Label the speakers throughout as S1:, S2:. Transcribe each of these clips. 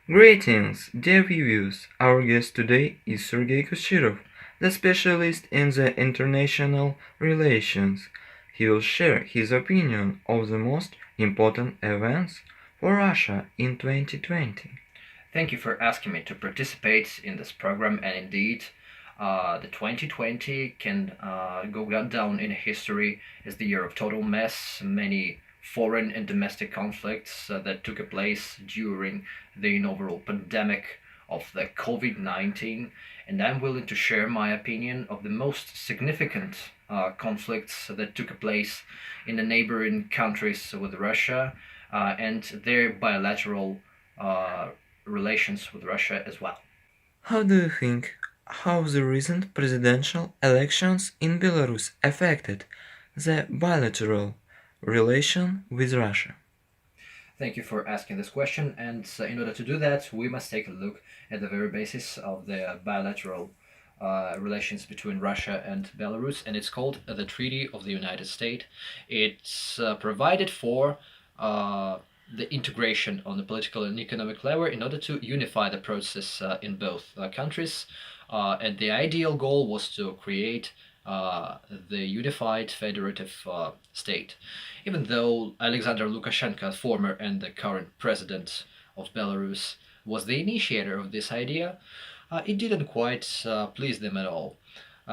S1: Greetings, dear viewers. Our guest today is Sergei Kushirov, the specialist in the international relations. He will share his opinion of the most important events for Russia in 2020.
S2: Thank you for asking me to participate in this program, and indeed, the 2020 can go down in history as the year of total mess. Many foreign and domestic conflicts that took place during the inaugural pandemic of the COVID-19, and I'm willing to share my opinion of the most significant conflicts that took place in the neighboring countries with Russia and their bilateral uh, relations with Russia as well.
S1: How do you think how the recent presidential elections in Belarus affected the bilateral relation with Russia?
S2: Thank you for asking this question. And in order to do that, we must take a look at the very basis of the bilateral relations between Russia and Belarus, and it's called the Treaty of the United States. It's provided for the integration on the political and economic level in order to unify the process in both countries. And the ideal goal was to create the unified federative state. Even though Alexander Lukashenko, former and the current president of Belarus, was the initiator of this idea, it didn't quite please them at all.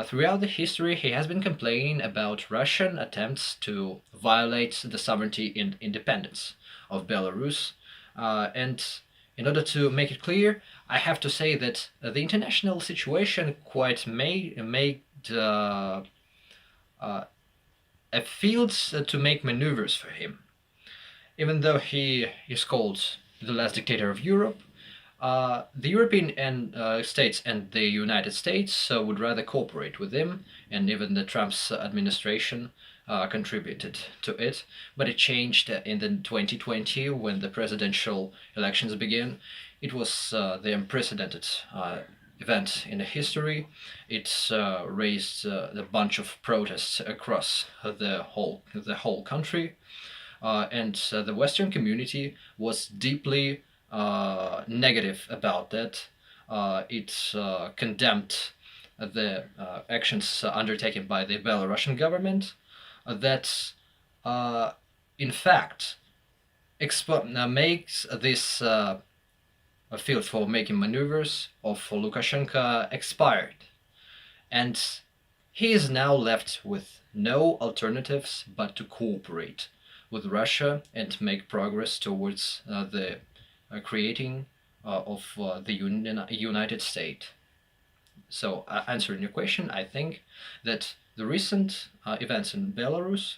S2: Throughout the history, he has been complaining about Russian attempts to violate the sovereignty and independence of Belarus. And in order to make it clear, I have to say that the international situation quite made a field to make maneuvers for him. Even though he is called the last dictator of Europe, the European states and the United States would rather cooperate with him, and even the Trump's administration contributed to it. But it changed in the 2020 when the presidential elections began. It was the unprecedented event in the history. It raised a bunch of protests across the whole country, and the Western community was deeply negative about that. It condemned the actions undertaken by the Belarusian government that, in fact, makes this field for making maneuvers of Lukashenko expired. And he is now left with no alternatives but to cooperate with Russia and make progress towards the creating of the United States. So, answering your question, I think that the recent events in Belarus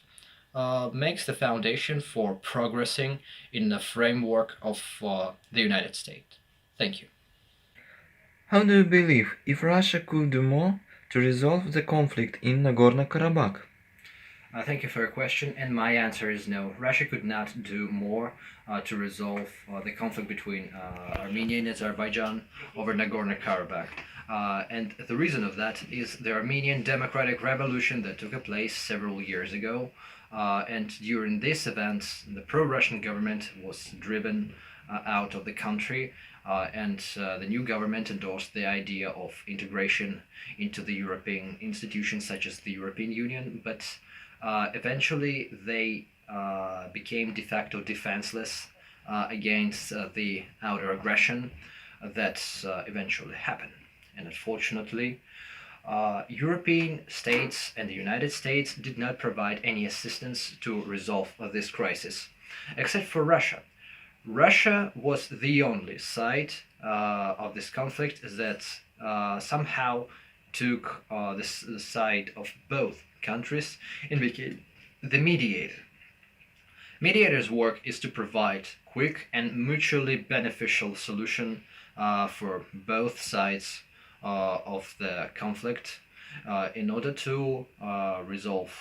S2: makes the foundation for progressing in the framework of the United States. Thank you.
S1: How do you believe if Russia could do more to resolve the conflict in Nagorno-Karabakh?
S2: Thank you for your question, and my answer is no. Russia could not do more to resolve the conflict between Armenia and Azerbaijan over Nagorno-Karabakh. And the reason of that is the Armenian Democratic Revolution that took place several years ago. And during this event, the pro-Russian government was driven out of the country, and the new government endorsed the idea of integration into the European institutions such as the European Union, but eventually they became de facto defenseless against the outer aggression that eventually happened. And unfortunately, European states and the United States did not provide any assistance to resolve this crisis, except for Russia. Russia was the only side of this conflict that somehow took the side of both countries and became the mediator. Mediator's work is to provide quick and mutually beneficial solution for both sides of the conflict in order to resolve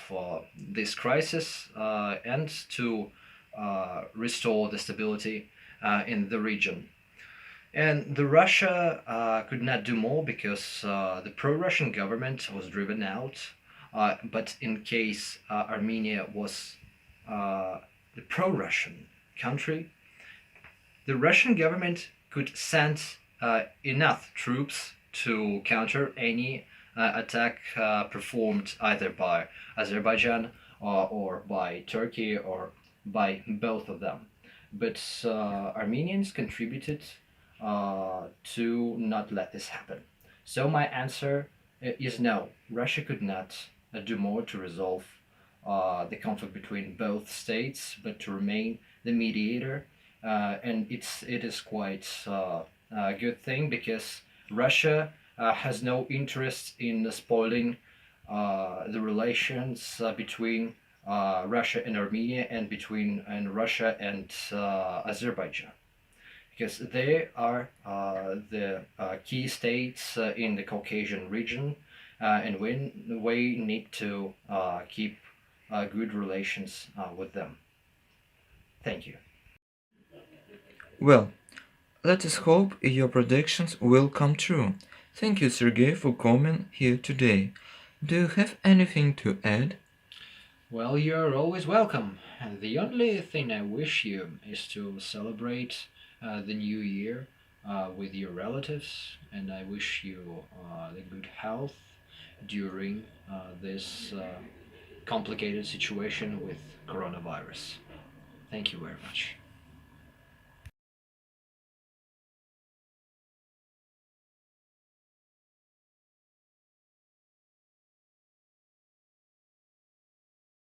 S2: this crisis and to restore the stability in the region. And the Russia could not do more because the pro-Russian government was driven out. But in case Armenia was the pro-Russian country, the Russian government could send enough troops to counter any attack performed either by Azerbaijan or by Turkey or by both of them. But Armenians contributed to not let this happen. So my answer is no. Russia could not do more to resolve the conflict between both states, but to remain the mediator. And it is quite a good thing because Russia has no interest in spoiling the relations between Russia and Armenia and between and Russia and Azerbaijan because they are the key states in the Caucasian region, and we need to keep good relations with them. Thank you.
S1: Well, let us hope your predictions will come true. Thank you, Sergey, for coming here today. Do you have anything to add?
S2: Well, you're always welcome. And the only thing I wish you is to celebrate the new year with your relatives, and I wish you the good health during this complicated situation with coronavirus. Thank you very much.